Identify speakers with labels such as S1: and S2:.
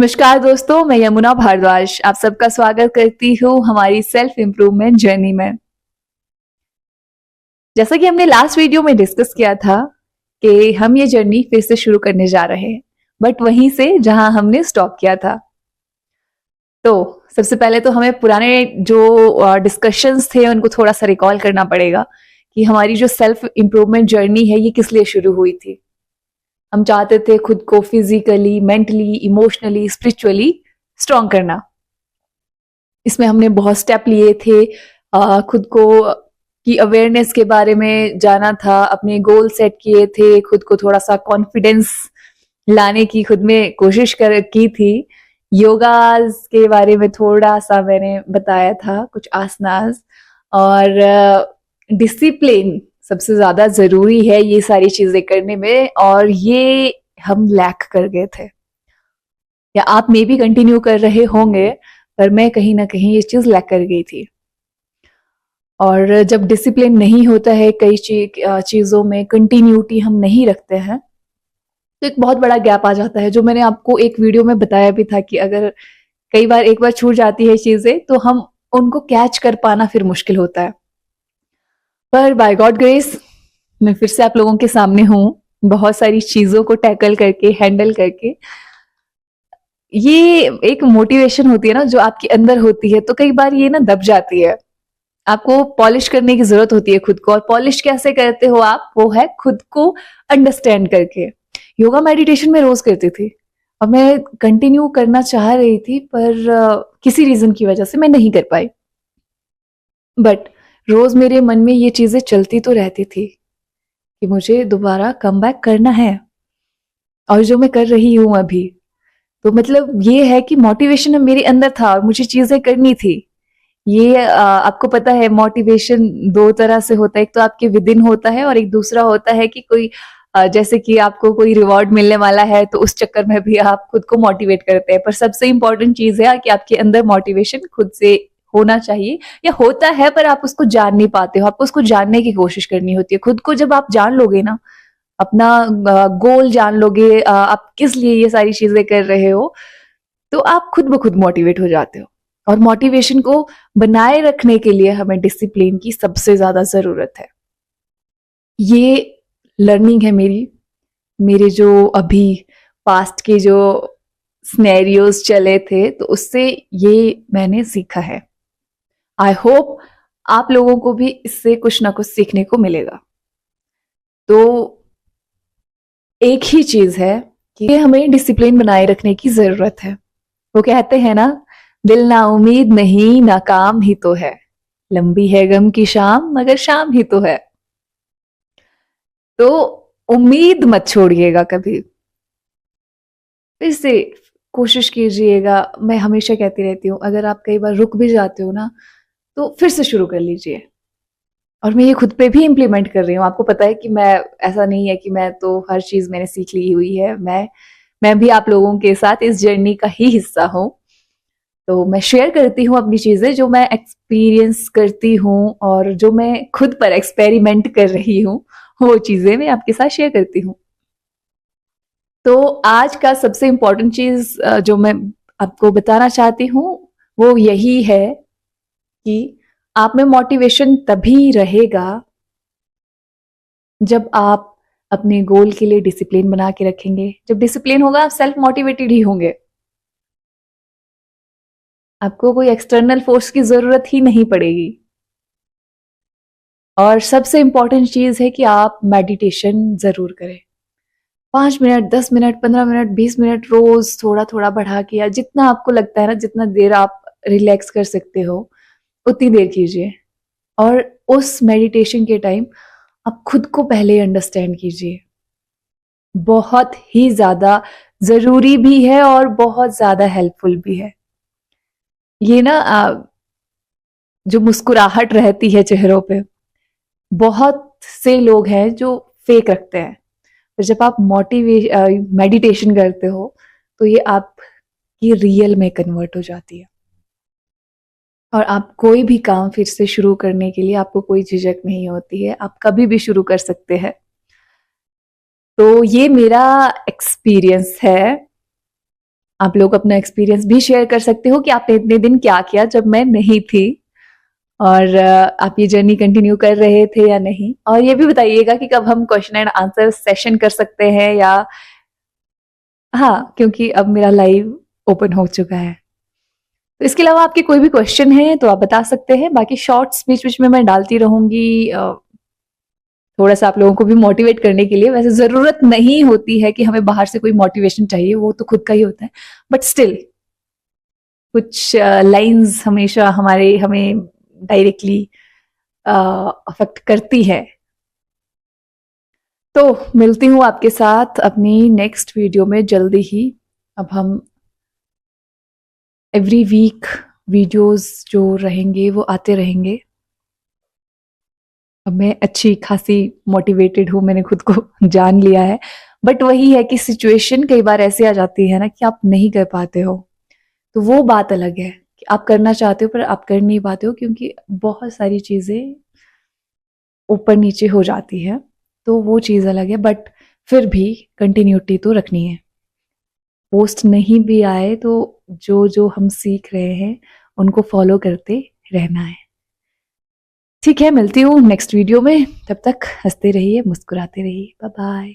S1: नमस्कार दोस्तों, मैं यमुना भारद्वाज आप सबका स्वागत करती हूँ हमारी सेल्फ इम्प्रूवमेंट जर्नी में। जैसा कि हमने लास्ट वीडियो में डिस्कस किया था कि हम ये जर्नी फिर से शुरू करने जा रहे हैं, बट वहीं से जहां हमने स्टॉप किया था। तो सबसे पहले तो हमें पुराने जो डिस्कशंस थे उनको थोड़ा सा रिकॉल करना पड़ेगा कि हमारी जो सेल्फ इम्प्रूवमेंट जर्नी है ये किस लिए शुरू हुई थी। हम चाहते थे खुद को physically, mentally, emotionally, spiritually strong करना। इसमें हमने बहुत स्टेप लिए थे। खुद को की अवेयरनेस के बारे में जाना था, अपने गोल सेट किए थे, खुद को थोड़ा सा कॉन्फिडेंस लाने की खुद में कोशिश की थी। योगाज के बारे में थोड़ा सा मैंने बताया था, कुछ आसनास, और डिसिप्लिन सबसे ज्यादा जरूरी है ये सारी चीजें करने में, और ये हम लैक कर गए थे, या आप मे भी कंटिन्यू कर रहे होंगे, पर मैं कहीं ना कहीं ये चीज लैक कर गई थी। और जब डिसिप्लिन नहीं होता है, कई चीजों में कंटिन्यूटी हम नहीं रखते हैं, तो एक बहुत बड़ा गैप आ जाता है। जो मैंने आपको एक वीडियो में बताया भी था कि अगर कई बार एक बार छूट जाती है चीजें तो हम उनको कैच कर पाना फिर मुश्किल होता है। पर बाय गॉड ग्रेस मैं फिर से आप लोगों के सामने हूँ, बहुत सारी चीजों को टैकल करके, हैंडल करके। ये एक मोटिवेशन होती है ना जो आपके अंदर होती है, तो कई बार ये ना दब जाती है। आपको पॉलिश करने की जरूरत होती है खुद को, और पॉलिश कैसे करते हो आप? वो है खुद को अंडरस्टैंड करके। योगा मेडिटेशन में रोज करती थी और मैं कंटिन्यू करना चाह रही थी, पर किसी रीजन की वजह से मैं नहीं कर पाई। बट रोज मेरे मन में ये चीजें चलती तो रहती थी कि मुझे दोबारा कम बैक करना है, और जो मैं कर रही हूं अभी। तो मतलब ये है कि मोटिवेशन मेरे अंदर था और मुझे चीजें करनी थी। ये आपको पता है मोटिवेशन दो तरह से होता है, एक तो आपके विद इन होता है और एक दूसरा होता है कि कोई जैसे कि आपको कोई रिवॉर्ड मिलने वाला है तो उस चक्कर में भी आप खुद को मोटिवेट करते हैं। पर सबसे इंपॉर्टेंट चीज है कि आपके अंदर मोटिवेशन खुद से होना चाहिए, या होता है पर आप उसको जान नहीं पाते हो। आपको उसको जानने की कोशिश करनी होती है। खुद को जब आप जान लोगे ना, अपना गोल जान लोगे, आप किस लिए ये सारी चीजें कर रहे हो, तो आप खुद ब खुद मोटिवेट हो जाते हो। और मोटिवेशन को बनाए रखने के लिए हमें डिसिप्लिन की सबसे ज्यादा जरूरत है। ये लर्निंग है मेरी, मेरे जो अभी पास्ट के जो स्नेरियोज चले थे तो उससे ये मैंने सीखा है। आई होप आप लोगों को भी इससे कुछ ना कुछ सीखने को मिलेगा। तो एक ही चीज है कि हमें डिसिप्लिन बनाए रखने की जरूरत है। वो कहते हैं ना, दिल ना उम्मीद नहीं, नाकाम ही तो है, लंबी है गम की शाम मगर शाम ही तो है। तो उम्मीद मत छोड़िएगा कभी, फिर से कोशिश कीजिएगा। मैं हमेशा कहती रहती हूँ, अगर आप कई बार रुक भी जाते हो ना, तो फिर से शुरू कर लीजिए। और मैं ये खुद पे भी इम्प्लीमेंट कर रही हूँ। आपको पता है कि मैं, ऐसा नहीं है कि मैं तो हर चीज मैंने सीख ली हुई है। मैं भी आप लोगों के साथ इस जर्नी का ही हिस्सा हूँ। तो मैं शेयर करती हूँ अपनी चीजें जो मैं एक्सपीरियंस करती हूँ और जो मैं खुद पर एक्सपेरिमेंट कर रही हूँ, वो चीजें मैं आपके साथ शेयर करती हूँ। तो आज का सबसे इम्पोर्टेंट चीज जो मैं आपको बताना चाहती हूँ वो यही है कि आप में मोटिवेशन तभी रहेगा जब आप अपने गोल के लिए डिसिप्लिन बना के रखेंगे। जब डिसिप्लिन होगा, आप सेल्फ मोटिवेटेड ही होंगे। आपको कोई एक्सटर्नल फोर्स की जरूरत ही नहीं पड़ेगी। और सबसे इंपॉर्टेंट चीज है कि आप मेडिटेशन जरूर करें। 5 मिनट, 10 मिनट, 15 मिनट, 20 मिनट रोज थोड़ा थोड़ा बढ़ा के, या जितना आपको लगता है ना, जितना देर आप रिलैक्स कर सकते हो उतनी देर कीजिए। और उस मेडिटेशन के टाइम आप खुद को पहले अंडरस्टैंड कीजिए। बहुत ही ज्यादा जरूरी भी है और बहुत ज्यादा हेल्पफुल भी है। ये ना जो मुस्कुराहट रहती है चेहरों पे, बहुत से लोग हैं जो फेक रखते हैं। पर जब आप मेडिटेशन करते हो तो ये आपकी रियल में कन्वर्ट हो जाती है। और आप कोई भी काम फिर से शुरू करने के लिए आपको कोई झिझक नहीं होती है। आप कभी भी शुरू कर सकते हैं। तो ये मेरा एक्सपीरियंस है। आप लोग अपना एक्सपीरियंस भी शेयर कर सकते हो कि आपने इतने दिन क्या किया जब मैं नहीं थी, और आप ये जर्नी कंटिन्यू कर रहे थे या नहीं। और ये भी बताइएगा कि कब हम क्वेश्चन एंड आंसर सेशन कर सकते हैं, या हाँ, क्योंकि अब मेरा लाइव ओपन हो चुका है। तो इसके अलावा आपके कोई भी क्वेश्चन है तो आप बता सकते हैं। बाकी शॉर्ट्स बीच बीच में मैं डालती रहूंगी, थोड़ा सा आप लोगों को भी मोटिवेट करने के लिए। वैसे जरूरत नहीं होती है कि हमें बाहर से कोई मोटिवेशन चाहिए, वो तो खुद का ही होता है, बट स्टिल कुछ लाइंस हमेशा हमें डायरेक्टली अफेक्ट करती है। तो मिलती हूँ आपके साथ अपनी नेक्स्ट वीडियो में जल्दी ही। अब हम एवरी वीक वीडियोस जो रहेंगे वो आते रहेंगे। अब मैं अच्छी खासी मोटिवेटेड हूँ, मैंने खुद को जान लिया है। बट वही है कि सिचुएशन कई बार ऐसे आ जाती है ना कि आप नहीं कर पाते हो, तो वो बात अलग है कि आप करना चाहते हो पर आप कर नहीं पाते हो, क्योंकि बहुत सारी चीजें ऊपर नीचे हो जाती है, तो वो चीज अलग है। बट फिर भी कंटिन्यूटी तो रखनी है। पोस्ट नहीं भी आए तो जो जो हम सीख रहे हैं उनको फॉलो करते रहना है। ठीक है, मिलती हूँ नेक्स्ट वीडियो में। तब तक हंसते रहिए, मुस्कुराते रहिए। Bye bye.